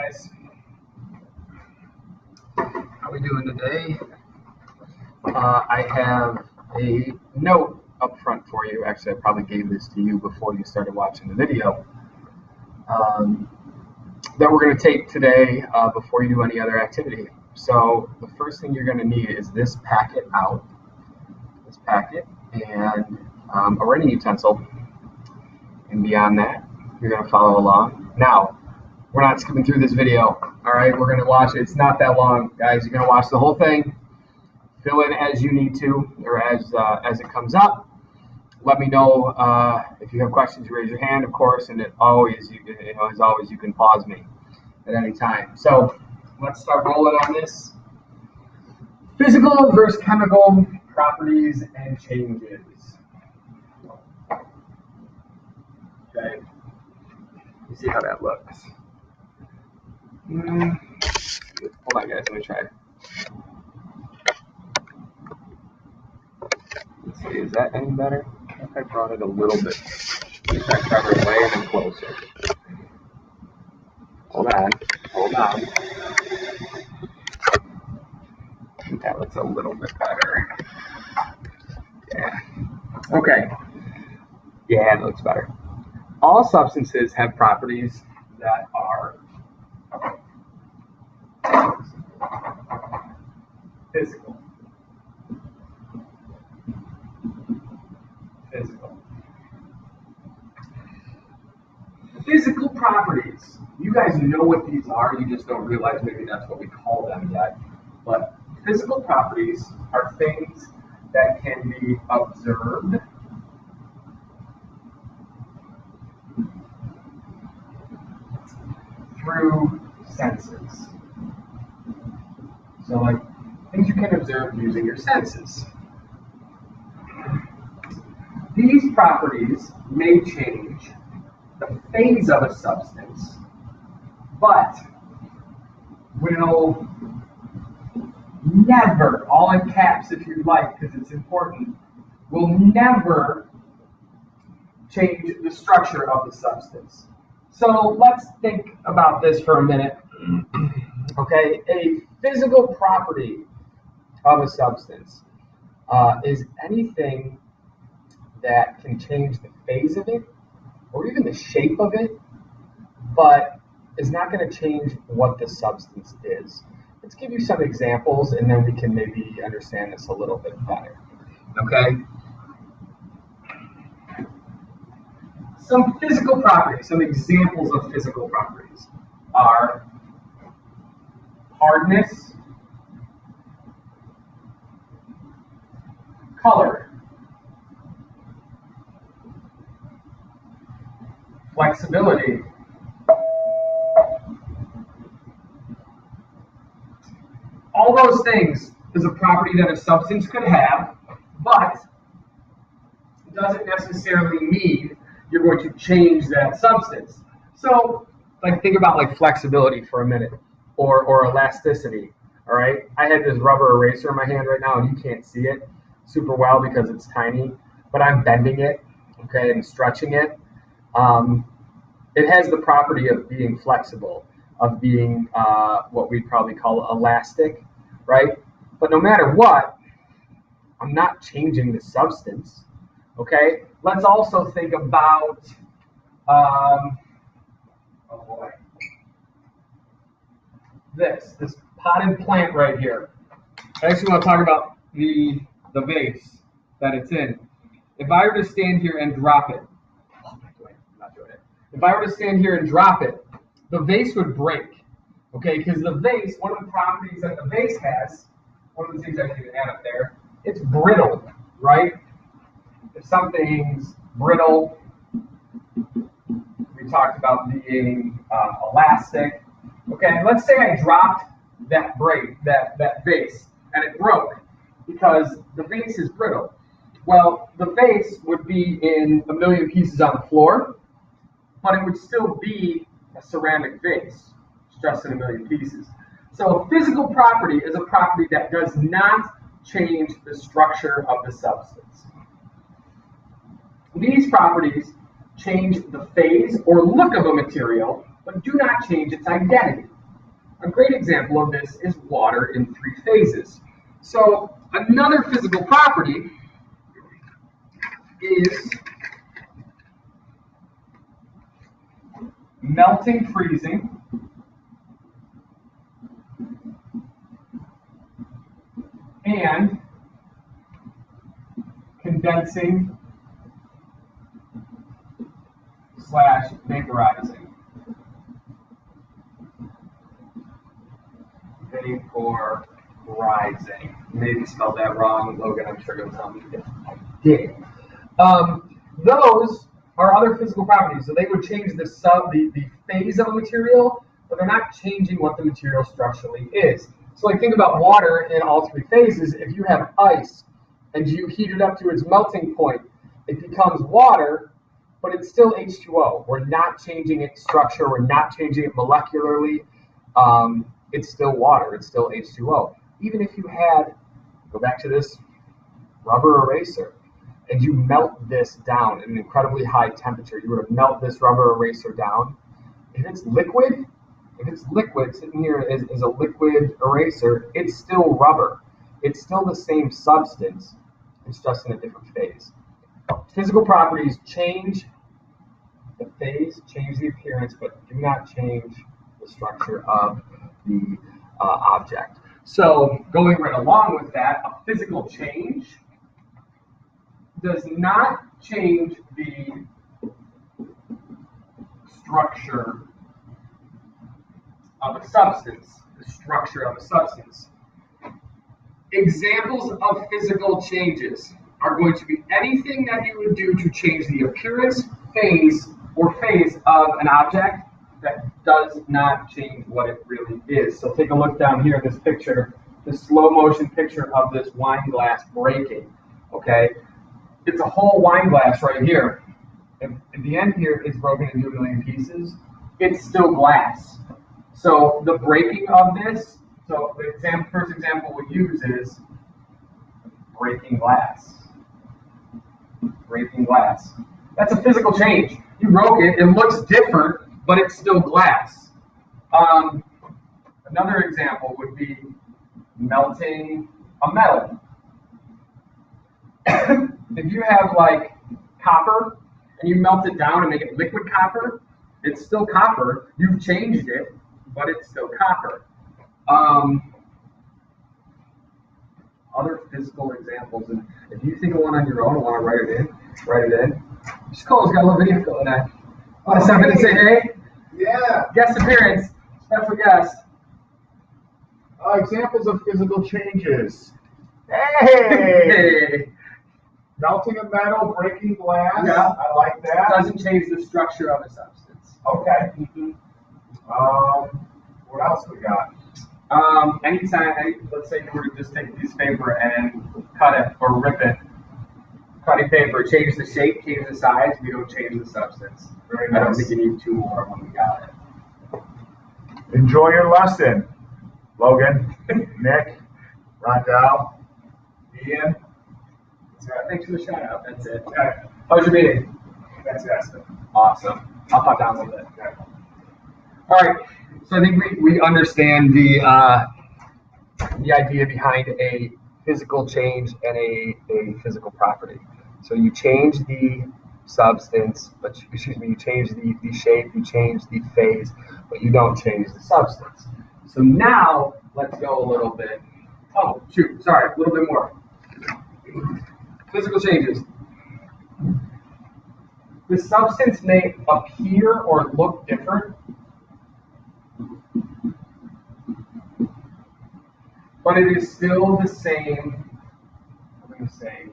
guys. How we doing today? I have a note up front for you. Actually, I probably gave this to you before you started watching the video. That we're going to take today before you do any other activity. So the first thing you're going to need is this packet out. This packet and a writing utensil. And beyond that, you're going to follow along. Now, we're not skipping through this video. All right, we're going to watch it. It's not that long, guys. You're going to watch the whole thing. Fill in as you need to, or as it comes up. Let me know if you have questions. You raise your hand, of course, and as always, you can pause me at any time. So let's start rolling on this. Physical versus chemical properties and changes. Okay. You see how that looks. Hold on, guys. Let me try. Let's see. Is that any better? I think I brought it a little bit. Let me try farther away and then closer. Hold on. I think that looks a little bit better. Yeah. Okay. Yeah, it looks better. All substances have properties that are physical. Physical properties. You guys know what these are, you just don't realize maybe that's what we call them yet. But physical properties are things that can be observed through senses. So like things you can observe using your senses. These properties may change the phase of a substance, but will never, all in caps if you like because it's important, will never change the structure of the substance. So let's think about this for a minute. Okay, a physical property of a substance is anything that can change the phase of it or even the shape of it, but is not going to change what the substance is. Let's give you some examples and then we can maybe understand this a little bit better. Okay? Some physical properties, some examples of physical properties are hardness, color, flexibility, all those things is a property that a substance could have, but it doesn't necessarily mean you're going to change that substance. So, like think about like flexibility for a minute, or elasticity. All right, I had this rubber eraser in my hand right now, and you can't see it super well because it's tiny, but I'm bending it, okay, and stretching it. It has the property of being flexible, of being what we'd probably call elastic, right? But no matter what, I'm not changing the substance, okay? Let's also think about, this potted plant right here. I actually want to talk about the vase that it's in. If I were to stand here and drop it, if I were to stand here and drop it, the vase would break, okay? Because the vase, one of the properties that the vase has, one of the things I didn't even add up there, it's brittle, right? If something's brittle, we talked about being elastic. Okay, let's say I dropped that vase, and it broke because the vase is brittle. Well, the vase would be in a million pieces on the floor, but it would still be a ceramic vase, just in a million pieces. So a physical property is a property that does not change the structure of the substance. These properties change the phase or look of a material, but do not change its identity. A great example of this is water in three phases. So another physical property is melting, freezing, and condensing / vaporizing. Vaporizing. Maybe spelled that wrong, Logan. I'm sure you'll tell me if I did. Those are other physical properties. So they would change the phase of a material, but they're not changing what the material structurally is. So like think about water in all three phases. If you have ice and you heat it up to its melting point, it becomes water, but it's still H2O. We're not changing its structure. We're not changing it molecularly. It's still water. It's still H2O. Even if you had, go back to this rubber eraser, and you melt this down at an incredibly high temperature, you were to melt this rubber eraser down. If it's liquid sitting here as a liquid eraser, it's still rubber. It's still the same substance. It's just in a different phase. Physical properties change the phase, change the appearance, but do not change the structure of the object. So going right along with that, a physical change does not change the structure of a substance, the structure of a substance. Examples of physical changes are going to be anything that you would do to change the appearance, phase of an object that does not change what it really is. So take a look down here in this picture, this slow motion picture of this wine glass breaking, okay? It's a whole wine glass right here. At the end here, it's broken into a million pieces. It's still glass. So the breaking of this, so the first example we use is breaking glass. Breaking glass. That's a physical change. You broke it, it looks different, but it's still glass. Another example would be melting a metal. If you have like copper and you melt it down and make it liquid copper, it's still copper. You've changed it, but it's still copper. Other physical examples, and if you think of one on your own and want to write it in. Just Cole's got a little video going on. Want to stop in and say hey? Yeah. Guest appearance, special guest. Examples of physical changes. Hey! Melting a metal, breaking glass. Yeah. I like that. Doesn't change the structure of a substance. Okay. What else we got? Anytime, let's say you were to just take a piece of paper and cut it or rip it. Cutting paper, change the shape, change the size, we don't change the substance. Very nice. I don't think you need two more when we got it. Enjoy your lesson, Logan, Nick, Rondell, Ian. Thanks for the shout out. That's it. Okay. How was your meeting? Fantastic. Awesome. I'll pop down a little bit. Okay. All right. So I think we understand the idea behind a physical change and a physical property. So you change the substance, but you change the shape, you change the phase, but you don't change the substance. So now let's go a little bit. Oh, shoot, sorry, a little bit more. Physical changes. The substance may appear or look different, but it is still the same, I'm going to say,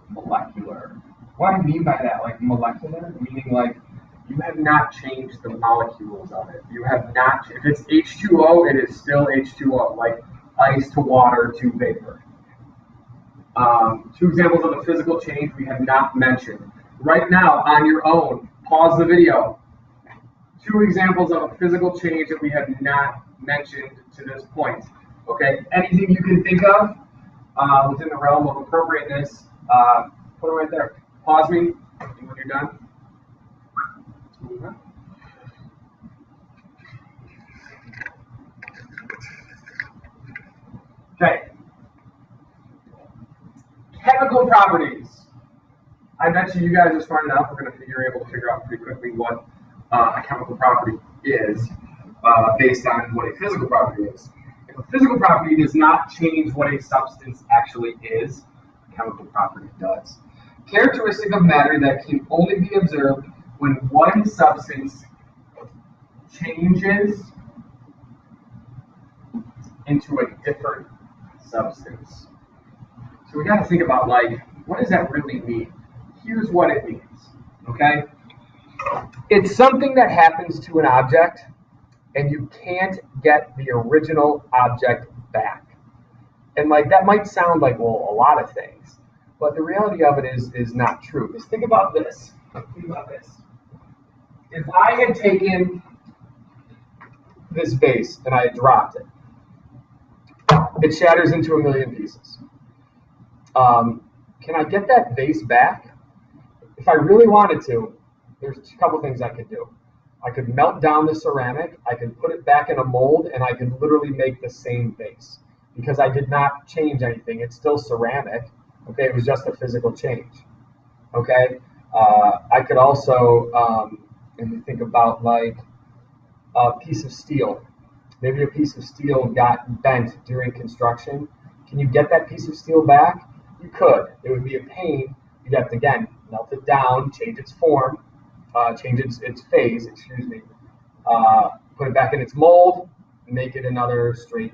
molecular. What I mean by that, like molecular, meaning like you have not changed the molecules of it. You have not, if it's H2O, it is still H2O, like ice to water to vapor. Two examples of a physical change we have not mentioned. Right now, on your own, pause the video. Two examples of a physical change that we have not mentioned to this point. Okay, anything you can think of within the realm of appropriateness, put it right there. Pause me when you're done. Okay. Chemical properties. I bet you guys are smart enough. We're going to you're able to figure out pretty quickly what a chemical property is based on what a physical property is. If a physical property does not change what a substance actually is, a chemical property does. Characteristic of matter that can only be observed when one substance changes into a different substance. So we got to think about, like, what does that really mean? Here's what it means, okay? It's something that happens to an object and you can't get the original object back. And like that might sound like, well, a lot of things, but the reality of it is not true. Just think about this. Think about this. If I had taken this vase and I had dropped it, it shatters into a million pieces. Can I get that vase back? If I really wanted to, there's a couple things I could do. I could melt down the ceramic, I could put it back in a mold, and I could literally make the same vase because I did not change anything. It's still ceramic. Okay, it was just a physical change. Okay, I could also, and you think about like a piece of steel. Maybe a piece of steel got bent during construction. Can you get that piece of steel back? You could. It would be a pain. You'd have to, again, melt it down, change its form, change its phase, put it back in its mold, make it another straight,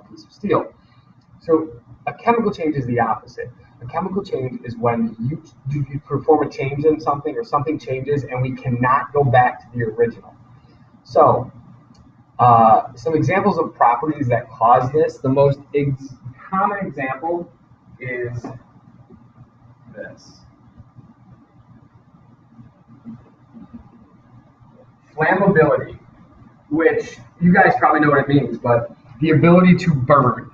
piece of steel. So a chemical change is the opposite. A chemical change is when you perform a change in something or something changes and we cannot go back to the original. So some examples of properties that cause this. The most common example is this. Flammability, which you guys probably know what it means, but the ability to burn.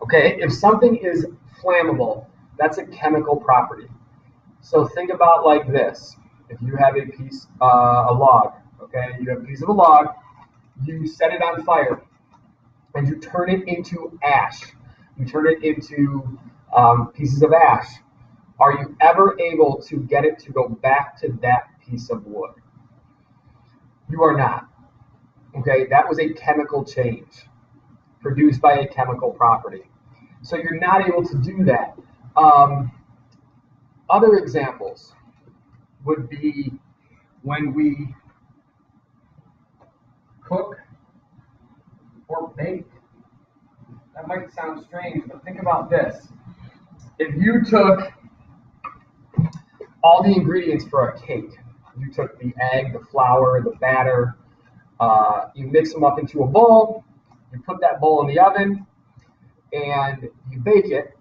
Okay, if something is flammable, that's a chemical property. So think about like this. If you have a log, okay, you have a piece of a log, you set it on fire, and you turn it into ash. You turn it into pieces of ash. Are you ever able to get it to go back to that piece of wood? You are not. Okay, that was a chemical change produced by a chemical property. So you're not able to do that. Other examples would be when we cook or bake. That might sound strange, but think about this. If you took all the ingredients for a cake, you took the egg, the flour, the batter, you mix them up into a bowl, you put that bowl in the oven, and you bake it.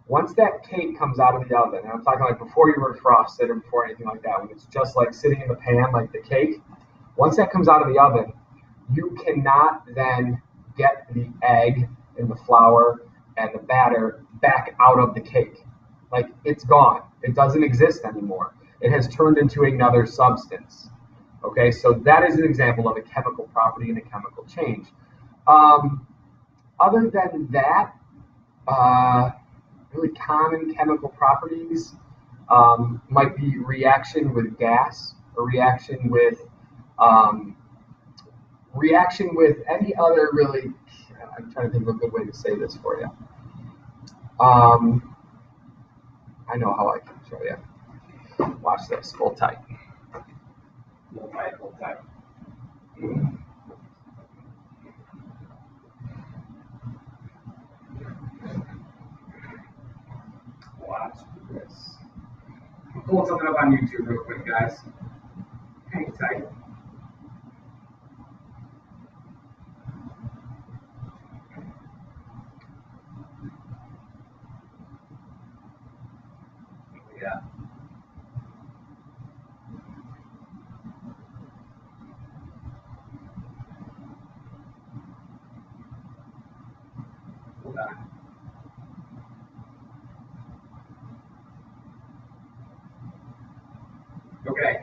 Once that cake comes out of the oven, and I'm talking like before you were frosted or before anything like that, when it's just like sitting in the pan like the cake, once that comes out of the oven, you cannot then get the egg and the flour and the batter back out of the cake. Like it's gone. It doesn't exist anymore. It has turned into another substance. Okay, so that is an example of a chemical property and a chemical change. Other than that, really common chemical properties might be reaction with gas or reaction with any other really. I'm trying to think of a good way to say this for you. I know how I can show you. Watch this. Hold tight. Hold tight. Hold tight. Watch this. I'll pull something up on YouTube real quick, guys. Hang tight. Yeah. Hold on. Okay.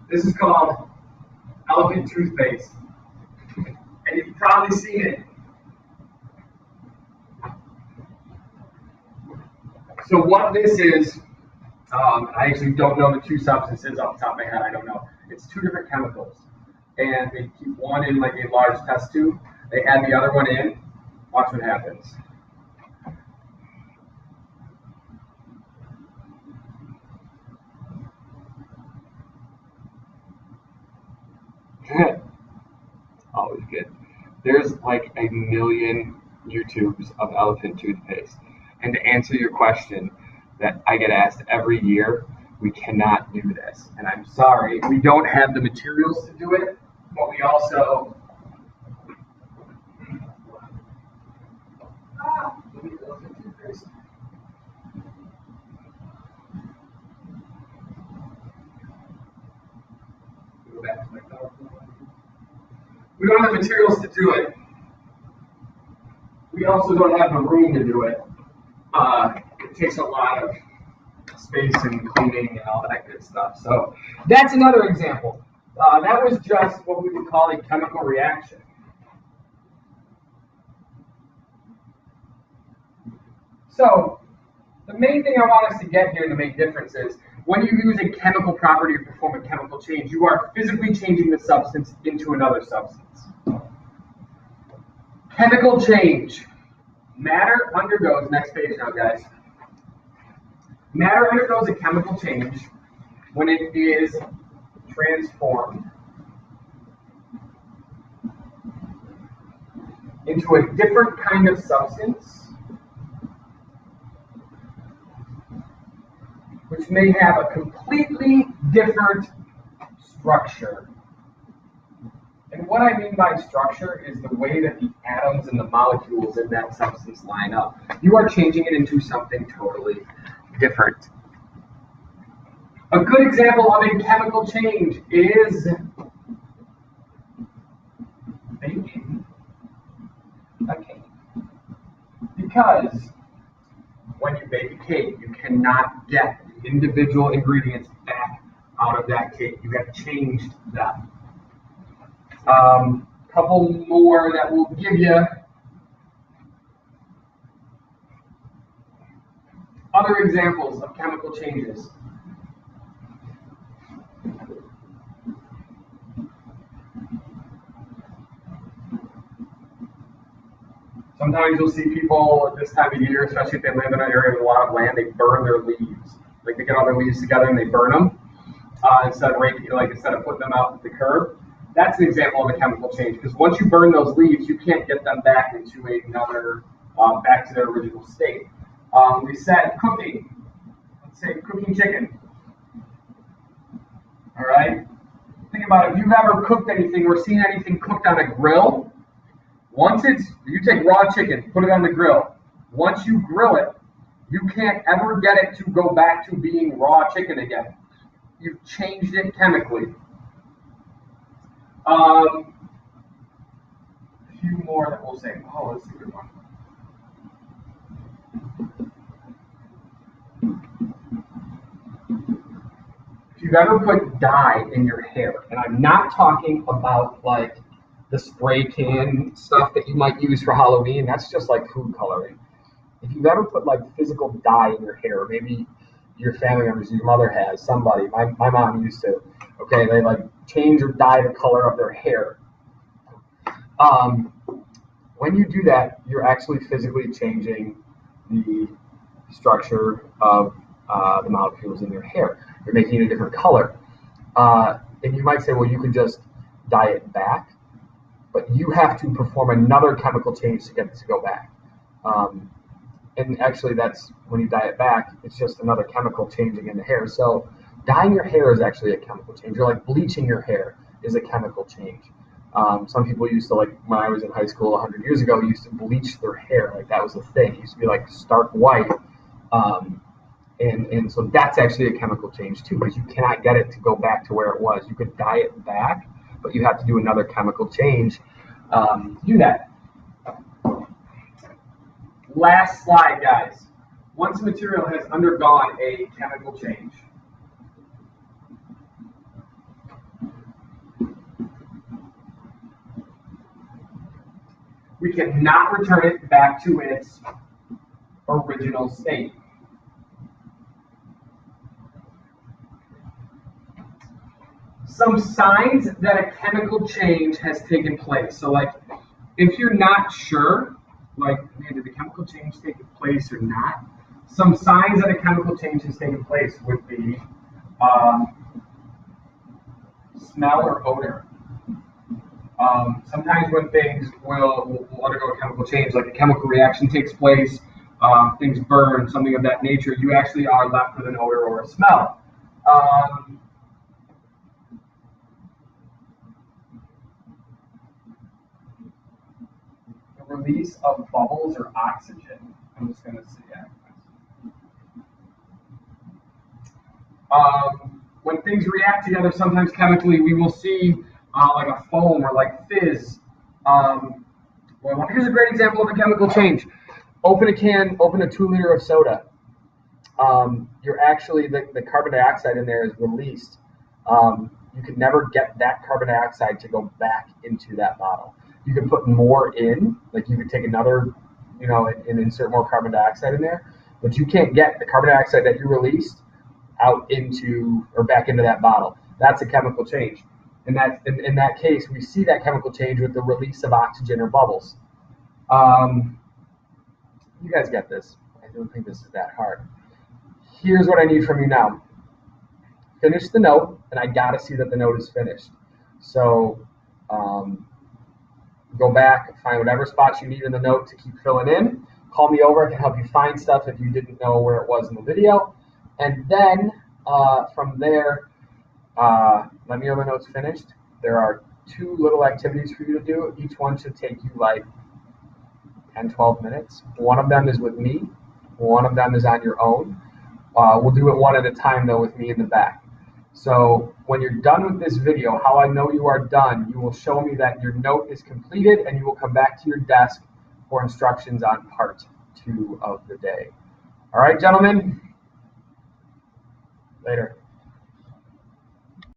This is called elephant toothpaste. And you've probably seen it. So what this is, I actually don't know the two substances off the top of my head. I don't know. It's two different chemicals, and they keep one in like a large test tube. They add the other one in. Watch what happens. Always good. There's like a million YouTubes of elephant toothpaste. And to answer your question that I get asked every year, we cannot do this. And I'm sorry, we don't have the materials to do it, but we also. Elephant toothpaste. Go back to my PowerPoint. We don't have the materials to do it. We also don't have the room to do it. It takes a lot of space and cleaning and all that good stuff. So that's another example. That was just what we would call a chemical reaction. So the main thing I want us to get here to make difference is when you use a chemical property or perform a chemical change, you are physically changing the substance into another substance. Chemical change. Matter undergoes, next page now, guys. Matter undergoes a chemical change when it is transformed into a different kind of substance, which may have a completely different structure. And what I mean by structure is the way that the atoms and the molecules in that substance line up. You are changing it into something totally different. A good example of a chemical change is baking a cake. Because when you bake a cake, you cannot get the individual ingredients back out of that cake. You have changed them. Couple more that will give you other examples of chemical changes. Sometimes you'll see people at this time of year, especially if they live in an area with a lot of land, they burn their leaves. Like they get all their leaves together and they burn them instead of putting them out at the curb. That's an example of a chemical change because once you burn those leaves, you can't get them back into back to their original state. We said cooking. Let's say cooking chicken. All right. Think about it. If you've ever cooked anything or seen anything cooked on a grill, you take raw chicken, put it on the grill. Once you grill it, you can't ever get it to go back to being raw chicken again. You've changed it chemically. A few more that we'll say. Oh, let's see a good one. If you've ever put dye in your hair, and I'm not talking about like the spray can stuff that you might use for Halloween, that's just like food coloring. If you've ever put like physical dye in your hair, maybe your family members, your mother has, somebody, my mom used to, okay, they like change or dye the color of their hair. When you do that, you're actually physically changing the structure of the molecules in your hair. You're making it a different color. And you might say, well, you could just dye it back, but you have to perform another chemical change to get it to go back. And actually, that's when you dye it back, it's just another chemical changing in the hair. So dyeing your hair is actually a chemical change. Or like bleaching your hair is a chemical change. Some people used to, like when I was in high school 100 years ago, used to bleach their hair. Like that was a thing. It used to be like stark white. And so that's actually a chemical change too, because you cannot get it to go back to where it was. You could dye it back, but you have to do another chemical change to do that. Last slide, guys. Once a material has undergone a chemical change, we cannot return it back to its original state. some signs that a chemical change has taken place. So like, if you're not sure, like, man, did the chemical change take place or not? Some signs that a chemical change has taken place would be smell or odor. Sometimes when things will undergo a chemical change, like a chemical reaction takes place, things burn, something of that nature, you actually are left with an odor or a smell. The release of bubbles or oxygen. I'm just going to see that. When things react together, sometimes chemically, we will see like a foam or like fizz. Well, here's a great example of a chemical change. Open a can, open a 2 liter of soda. You're actually, the carbon dioxide in there is released. You can never get that carbon dioxide to go back into that bottle. You can put more in, like you could take another, and insert more carbon dioxide in there, but you can't get the carbon dioxide that you released out into or back into that bottle. That's a chemical change. In that case, we see that chemical change with the release of oxygen or bubbles. You guys get this. I don't think this is that hard. Here's what I need from you now. Finish the note, and I gotta see that the note is finished. So go back, find whatever spots you need in the note to keep filling in. Call me over, I can help you find stuff if you didn't know where it was in the video. And then from there, let me know the note's finished. There are 2 little activities for you to do. Each one should take you like 10, 12 minutes. One of them is with me. One of them is on your own. We'll do it one at a time though with me in the back. So when you're done with this video, how I know you are done, you will show me that your note is completed and you will come back to your desk for instructions on part 2 of the day. All right, gentlemen? Later.